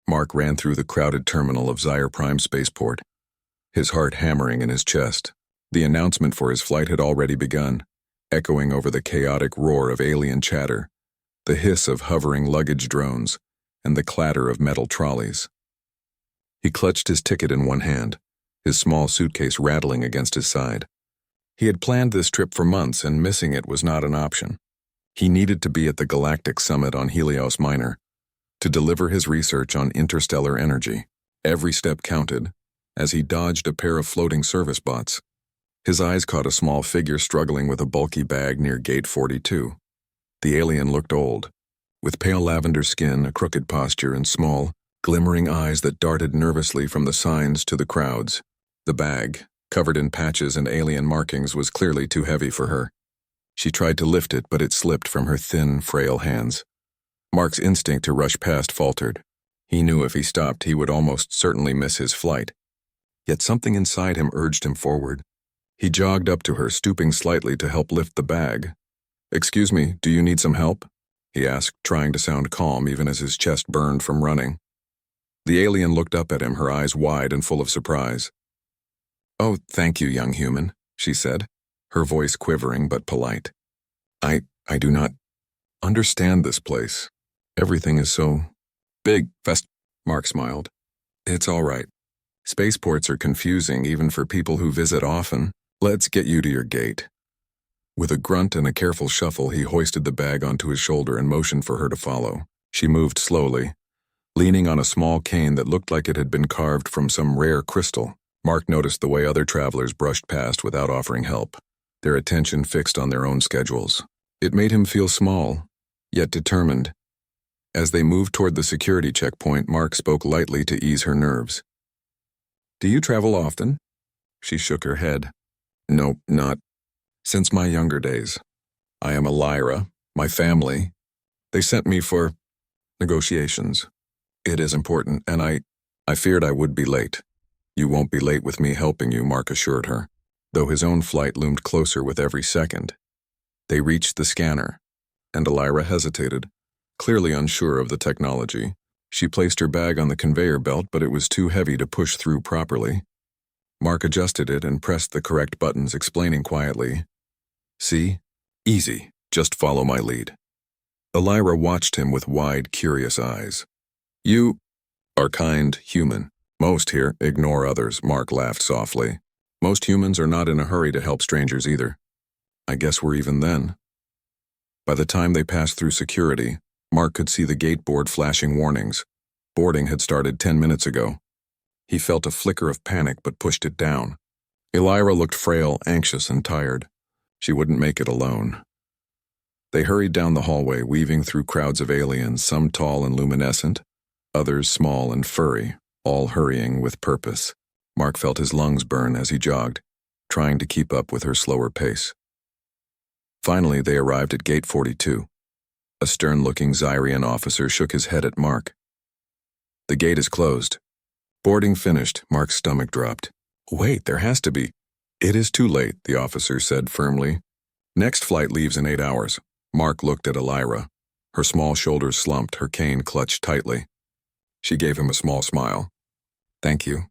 Mark ran through the crowded terminal of Zyre Prime Spaceport, his heart hammering in his chest. The announcement for his flight had already begun, echoing over the chaotic roar of alien chatter, the hiss of hovering luggage drones, and the clatter of metal trolleys. He clutched his ticket in one hand, his small suitcase rattling against his side. He had planned this trip for months, and missing it was not an option. He needed to be at the Galactic Summit on Helios Minor to deliver his research on interstellar energy. Every step counted, as he dodged a pair of floating service bots. His eyes caught a small figure struggling with a bulky bag near Gate 42. The alien looked old, with pale lavender skin, a crooked posture, and small, glimmering eyes that darted nervously from the signs to the crowds. The bag, covered in patches and alien markings, was clearly too heavy for her. She tried to lift it, but it slipped from her thin, frail hands. Mark's instinct to rush past faltered. He knew if he stopped, he would almost certainly miss his flight. Yet something inside him urged him forward. He jogged up to her, stooping slightly to help lift the bag. "Excuse me, do you need some help?" he asked, trying to sound calm even as his chest burned from running. The alien looked up at him, her eyes wide and full of surprise. "Oh, thank you, young human," she said, her voice quivering but polite. I do not understand this place. Everything is so big." Mark smiled. "It's all right. Spaceports are confusing even for people who visit often. Let's get you to your gate." With a grunt and a careful shuffle, he hoisted the bag onto his shoulder and motioned for her to follow. She moved slowly, leaning on a small cane that looked like it had been carved from some rare crystal. Mark noticed the way other travelers brushed past without offering help, their attention fixed on their own schedules. It made him feel small, yet determined. As they moved toward the security checkpoint, Mark spoke lightly to ease her nerves. "Do you travel often?" She shook her head. "No, not since my younger days. I am a Lyra, my family. They sent me for negotiations. It is important, and I feared I would be late." "You won't be late with me helping you," Mark assured her, though his own flight loomed closer with every second. They reached the scanner, and Lyra hesitated, clearly unsure of the technology. She placed her bag on the conveyor belt, but it was too heavy to push through properly. Mark adjusted it and pressed the correct buttons, explaining quietly, "See? Easy. Just follow my lead." Lyra watched him with wide, curious eyes. "You are kind human. Most here ignore others," Mark laughed softly. "Most humans are not in a hurry to help strangers either. I guess we're even then." By the time they passed through security, Mark could see the gate board flashing warnings. Boarding had started 10 minutes ago. He felt a flicker of panic but pushed it down. Lyra looked frail, anxious, and tired. She wouldn't make it alone. They hurried down the hallway, weaving through crowds of aliens, some tall and luminescent, others small and furry, all hurrying with purpose. Mark felt his lungs burn as he jogged, trying to keep up with her slower pace. Finally, they arrived at Gate 42. A stern-looking Zyrian officer shook his head at Mark. "The gate is closed." Boarding finished, Mark's stomach dropped. "Wait, there has to be." "It is too late," the officer said firmly. "Next flight leaves in 8 hours." Mark looked at Lyra. Her small shoulders slumped, her cane clutched tightly. She gave him a small smile. "Thank you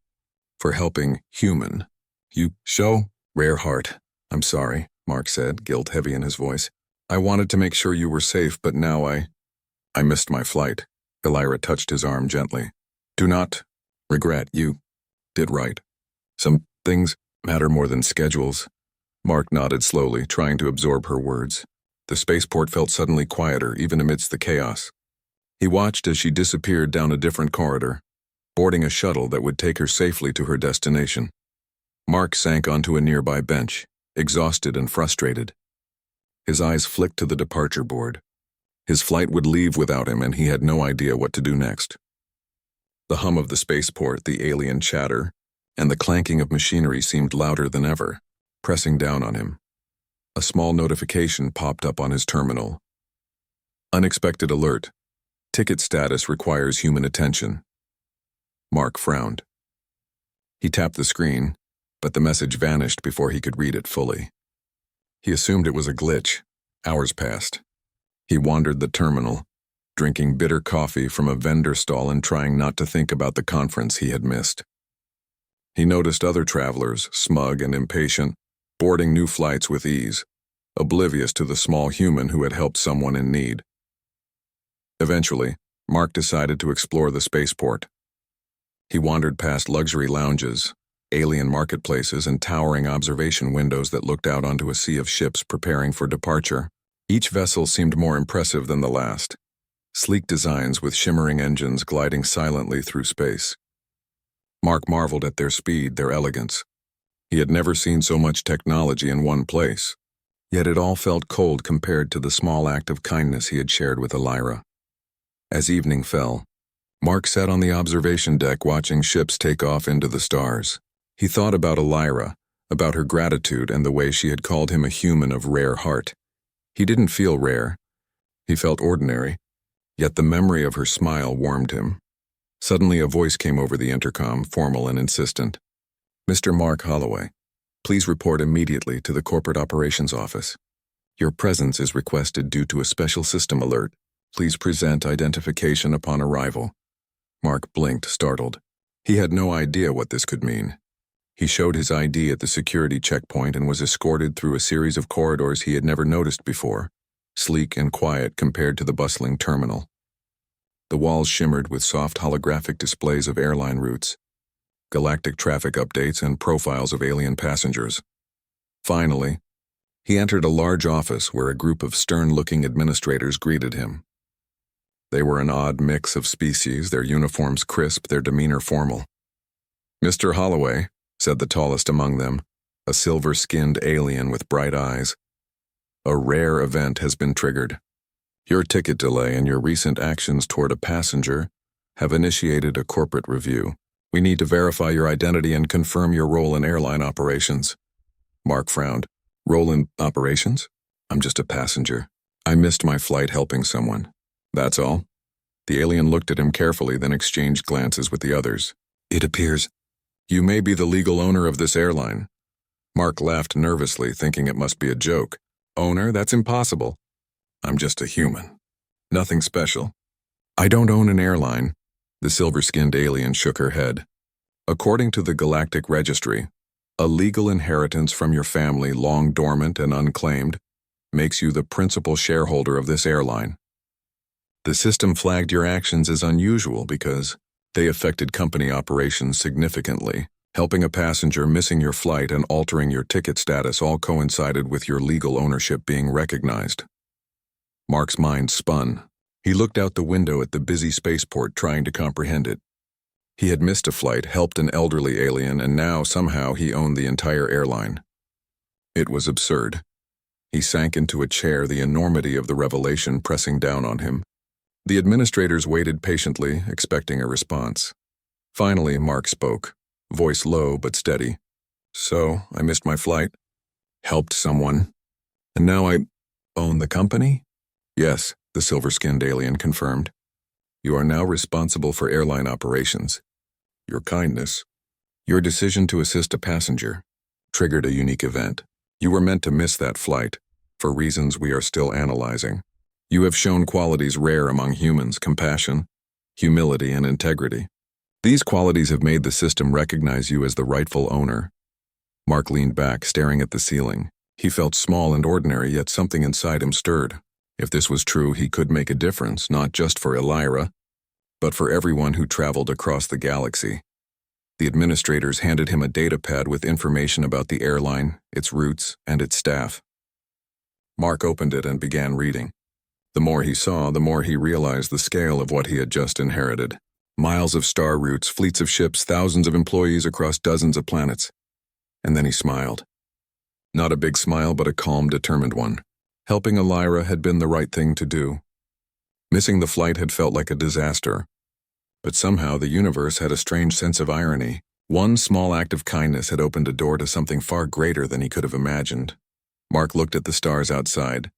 for helping human. You show rare heart." "I'm sorry," Mark said, guilt heavy in his voice. "I wanted to make sure you were safe, but now I missed my flight." Lyra touched his arm gently. "Do not regret. You did right. Some things matter more than schedules." Mark nodded slowly, trying to absorb her words. The spaceport felt suddenly quieter, even amidst the chaos. He watched as she disappeared down a different corridor, boarding a shuttle that would take her safely to her destination. Mark sank onto a nearby bench, exhausted and frustrated. His eyes flicked to the departure board. His flight would leave without him, and he had no idea what to do next. The hum of the spaceport, the alien chatter, and the clanking of machinery seemed louder than ever, pressing down on him. A small notification popped up on his terminal. "Unexpected alert. Ticket status requires human attention." Mark frowned. He tapped the screen, but the message vanished before he could read it fully. He assumed it was a glitch. Hours passed. He wandered the terminal, drinking bitter coffee from a vendor stall and trying not to think about the conference he had missed. He noticed other travelers, smug and impatient, boarding new flights with ease, oblivious to the small human who had helped someone in need. Eventually, Mark decided to explore the spaceport. He wandered past luxury lounges, alien marketplaces, and towering observation windows that looked out onto a sea of ships preparing for departure. Each vessel seemed more impressive than the last, sleek designs with shimmering engines gliding silently through space. Mark marveled at their speed, their elegance. He had never seen so much technology in one place, yet it all felt cold compared to the small act of kindness he had shared with Elira. As evening fell, Mark sat on the observation deck watching ships take off into the stars. He thought about Elira, about her gratitude and the way she had called him a human of rare heart. He didn't feel rare. He felt ordinary, yet the memory of her smile warmed him. Suddenly a voice came over the intercom, formal and insistent. "Mr. Mark Holloway, please report immediately to the corporate operations office. Your presence is requested due to a special system alert. Please present identification upon arrival." Mark blinked, startled. He had no idea what this could mean. He showed his ID at the security checkpoint and was escorted through a series of corridors he had never noticed before, sleek and quiet compared to the bustling terminal. The walls shimmered with soft holographic displays of airline routes, galactic traffic updates, and profiles of alien passengers. Finally, he entered a large office where a group of stern-looking administrators greeted him. They were an odd mix of species, their uniforms crisp, their demeanor formal. "Mr. Holloway," said the tallest among them, a silver-skinned alien with bright eyes, "a rare event has been triggered. Your ticket delay and your recent actions toward a passenger have initiated a corporate review. We need to verify your identity and confirm your role in airline operations." Mark frowned. "Role in operations? I'm just a passenger. I missed my flight helping someone. That's all." The alien looked at him carefully, then exchanged glances with the others. "It appears you may be the legal owner of this airline." Mark laughed nervously, thinking it must be a joke. "Owner? That's impossible. I'm just a human. Nothing special." "I don't own an airline." The silver-skinned alien shook her head. "According to the Galactic Registry, a legal inheritance from your family, long dormant and unclaimed, makes you the principal shareholder of this airline. The system flagged your actions as unusual because they affected company operations significantly. Helping a passenger, missing your flight, and altering your ticket status all coincided with your legal ownership being recognized." Mark's mind spun. He looked out the window at the busy spaceport, trying to comprehend it. He had missed a flight, helped an elderly alien, and now somehow he owned the entire airline. It was absurd. He sank into a chair, the enormity of the revelation pressing down on him. The administrators waited patiently, expecting a response. Finally, Mark spoke, voice low but steady. "So, I missed my flight, helped someone, and now I own the company?" "Yes," the silver-skinned alien confirmed. "You are now responsible for airline operations. Your kindness, your decision to assist a passenger, triggered a unique event. You were meant to miss that flight, for reasons we are still analyzing. You have shown qualities rare among humans: compassion, humility, and integrity. These qualities have made the system recognize you as the rightful owner." Mark leaned back, staring at the ceiling. He felt small and ordinary, yet something inside him stirred. If this was true, he could make a difference, not just for Elira, but for everyone who traveled across the galaxy. The administrators handed him a data pad with information about the airline, its routes, and its staff. Mark opened it and began reading. The more he saw, the more he realized the scale of what he had just inherited. Miles of star routes, fleets of ships, thousands of employees across dozens of planets. And then he smiled. Not a big smile, but a calm, determined one. Helping Elira had been the right thing to do. Missing the flight had felt like a disaster. But somehow the universe had a strange sense of irony. One small act of kindness had opened a door to something far greater than he could have imagined. Mark looked at the stars outside,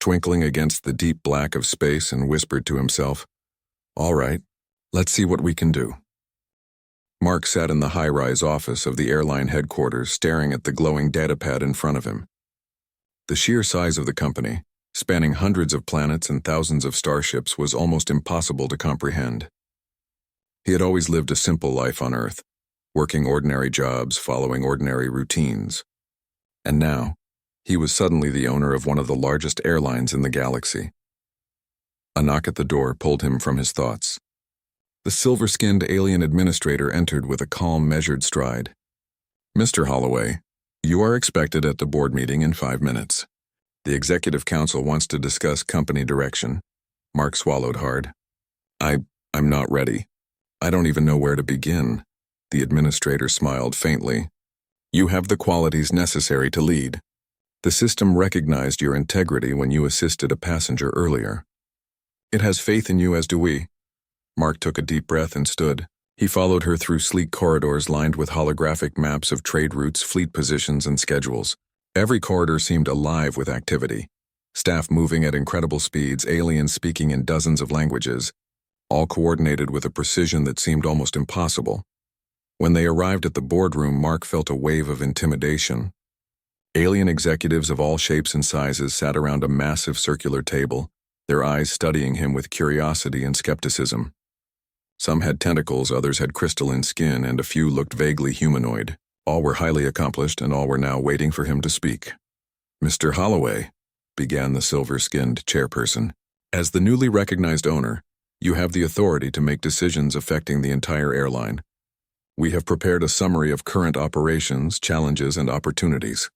twinkling against the deep black of space, and whispered to himself, "All right, let's see what we can do." Mark sat in the high-rise office of the airline headquarters, staring at the glowing datapad in front of him. The sheer size of the company, spanning hundreds of planets and thousands of starships, was almost impossible to comprehend. He had always lived a simple life on Earth, working ordinary jobs, following ordinary routines. And now, he was suddenly the owner of one of the largest airlines in the galaxy. A knock at the door pulled him from his thoughts. The silver-skinned alien administrator entered with a calm, measured stride. "Mr. Holloway, you are expected at the board meeting in 5 minutes. The Executive Council wants to discuss company direction." Mark swallowed hard. I'm not ready. I don't even know where to begin." The administrator smiled faintly. "You have the qualities necessary to lead. The system recognized your integrity when you assisted a passenger earlier. It has faith in you, as do we." Mark took a deep breath and stood. He followed her through sleek corridors lined with holographic maps of trade routes, fleet positions, and schedules. Every corridor seemed alive with activity. Staff moving at incredible speeds, aliens speaking in dozens of languages, all coordinated with a precision that seemed almost impossible. When they arrived at the boardroom, Mark felt a wave of intimidation. Alien executives of all shapes and sizes sat around a massive circular table, their eyes studying him with curiosity and skepticism. Some had tentacles, others had crystalline skin, and a few looked vaguely humanoid. All were highly accomplished, and all were now waiting for him to speak. "Mr. Holloway," began the silver-skinned chairperson, "as the newly recognized owner, you have the authority to make decisions affecting the entire airline. We have prepared a summary of current operations, challenges, and opportunities."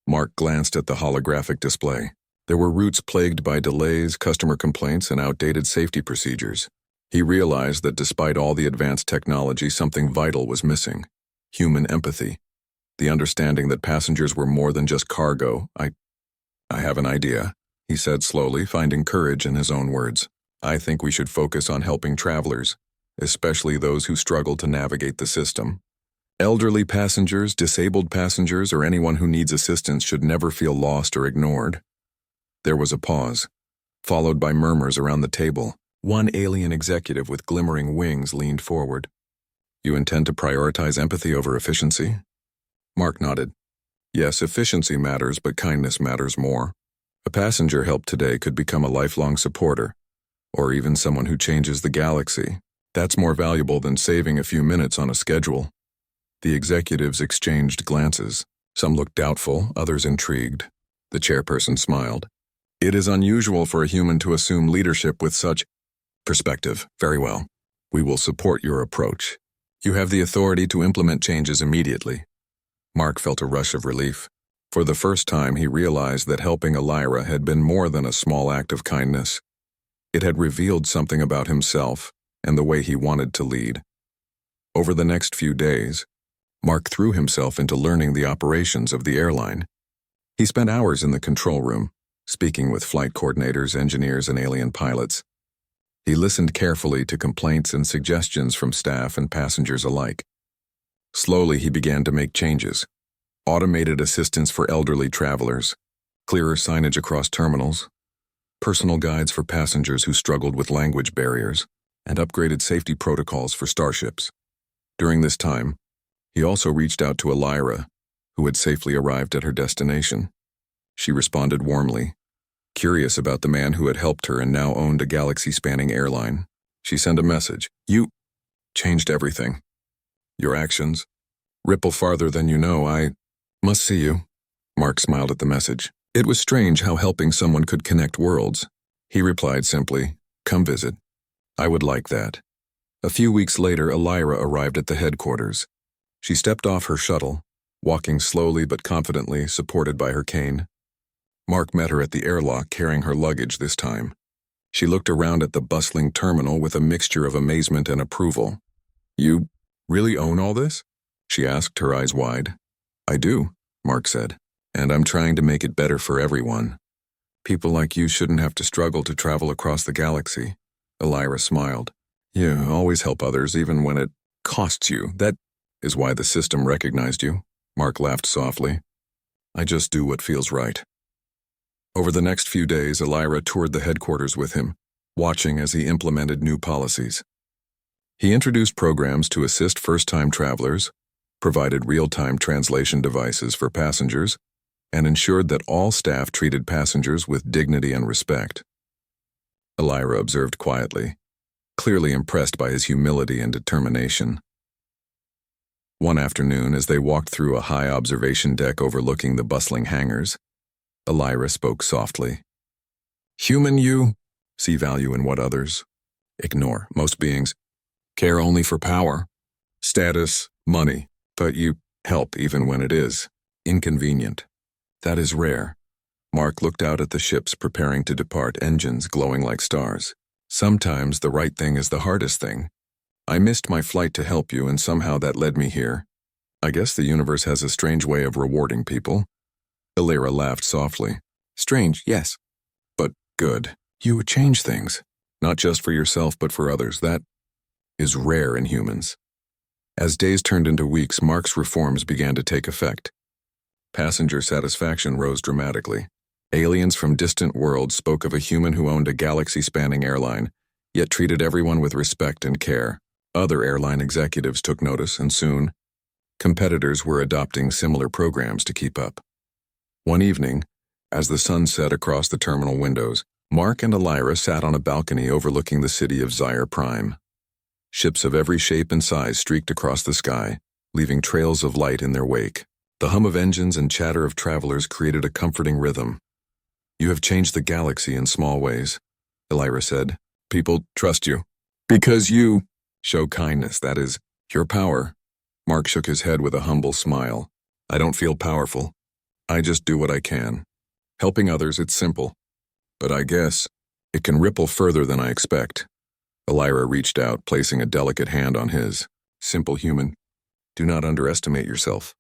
Mark glanced at the holographic display. There were routes plagued by delays, customer complaints, and outdated safety procedures. He realized that despite all the advanced technology, something vital was missing: human empathy. The understanding that passengers were more than just cargo. I have an idea," he said slowly, finding courage in his own words. "I think we should focus on helping travelers, especially those who struggle to navigate the system. Elderly passengers, disabled passengers, or anyone who needs assistance should never feel lost or ignored." There was a pause, followed by murmurs around the table. One alien executive with glimmering wings leaned forward. "You intend to prioritize empathy over efficiency?" Mark nodded. "Yes, efficiency matters, but kindness matters more. A passenger helped today could become a lifelong supporter, or even someone who changes the galaxy. That's more valuable than saving a few minutes on a schedule." The executives exchanged glances. Some looked doubtful, others intrigued. The chairperson smiled. "It is unusual for a human to assume leadership with such perspective. Very well. We will support your approach. You have the authority to implement changes immediately." Mark felt a rush of relief. For the first time, he realized that helping Elira had been more than a small act of kindness. It had revealed something about himself and the way he wanted to lead. Over the next few days, Mark threw himself into learning the operations of the airline. He spent hours in the control room, speaking with flight coordinators, engineers, and alien pilots. He listened carefully to complaints and suggestions from staff and passengers alike. Slowly, he began to make changes. Automated assistance for elderly travelers, clearer signage across terminals, personal guides for passengers who struggled with language barriers, and upgraded safety protocols for starships. During this time, he also reached out to Elira, who had safely arrived at her destination. She responded warmly. Curious about the man who had helped her and now owned a galaxy-spanning airline, she sent a message. "You changed everything. Your actions ripple farther than you know. I must see you." Mark smiled at the message. It was strange how helping someone could connect worlds. He replied simply, "Come visit. I would like that." A few weeks later, Elira arrived at the headquarters. She stepped off her shuttle, walking slowly but confidently, supported by her cane. Mark met her at the airlock, carrying her luggage this time. She looked around at the bustling terminal with a mixture of amazement and approval. "You really own all this?" she asked, her eyes wide. "I do," Mark said, "and I'm trying to make it better for everyone. People like you shouldn't have to struggle to travel across the galaxy." Elira smiled. "You always help others, even when it costs you. That is why the system recognized you." Mark laughed softly. "I just do what feels right." Over the next few days, Elira toured the headquarters with him, watching as he implemented new policies. He introduced programs to assist first-time travelers, provided real-time translation devices for passengers, and ensured that all staff treated passengers with dignity and respect. Elira observed quietly, clearly impressed by his humility and determination. One afternoon, as they walked through a high observation deck overlooking the bustling hangars, Elira spoke softly. "Human, you see value in what others ignore. Most beings care only for power, status, money, but you help even when it is inconvenient. That is rare." Mark looked out at the ships preparing to depart, engines glowing like stars. "Sometimes the right thing is the hardest thing. I missed my flight to help you, and somehow that led me here. I guess the universe has a strange way of rewarding people." Elira laughed softly. "Strange, yes. But good. You would change things. Not just for yourself, but for others. That is rare in humans." As days turned into weeks, Mark's reforms began to take effect. Passenger satisfaction rose dramatically. Aliens from distant worlds spoke of a human who owned a galaxy-spanning airline, yet treated everyone with respect and care. Other airline executives took notice, and soon, competitors were adopting similar programs to keep up. One evening, as the sun set across the terminal windows, Mark and Elira sat on a balcony overlooking the city of Zyre Prime. Ships of every shape and size streaked across the sky, leaving trails of light in their wake. The hum of engines and chatter of travelers created a comforting rhythm. "You have changed the galaxy in small ways," Elira said. "People trust you. Because you show kindness, that is, your power." Mark shook his head with a humble smile. "I don't feel powerful. I just do what I can. Helping others, it's simple. But I guess it can ripple further than I expect." Elira reached out, placing a delicate hand on his. "Simple human, do not underestimate yourself.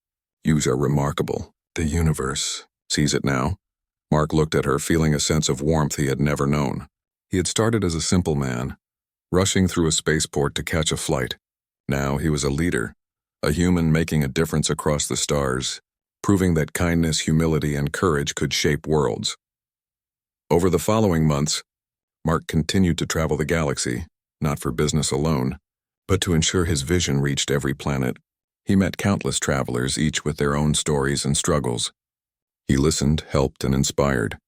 Yous are remarkable. The universe sees it now." Mark looked at her, feeling a sense of warmth he had never known. He had started as a simple man, rushing through a spaceport to catch a flight. Now he was a leader, a human making a difference across the stars, proving that kindness, humility, and courage could shape worlds. Over the following months, Mark continued to travel the galaxy, not for business alone, but to ensure his vision reached every planet. He met countless travelers, each with their own stories and struggles. He listened, helped, and inspired.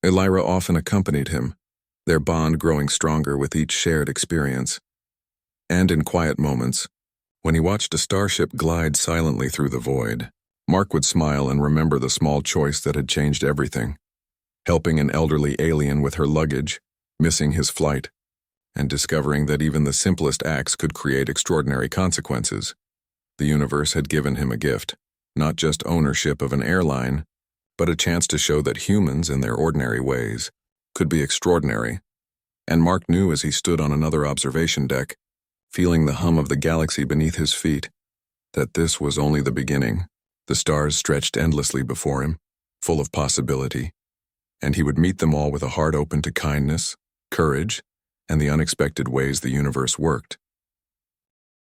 Elira often accompanied him, their bond growing stronger with each shared experience. And in quiet moments, when he watched a starship glide silently through the void, Mark would smile and remember the small choice that had changed everything. Helping an elderly alien with her luggage, missing his flight, and discovering that even the simplest acts could create extraordinary consequences. The universe had given him a gift, not just ownership of an airline, but a chance to show that humans, in their ordinary ways, could be extraordinary. And Mark knew as he stood on another observation deck, feeling the hum of the galaxy beneath his feet, that this was only the beginning. The stars stretched endlessly before him, full of possibility, and he would meet them all with a heart open to kindness, courage, and the unexpected ways the universe worked.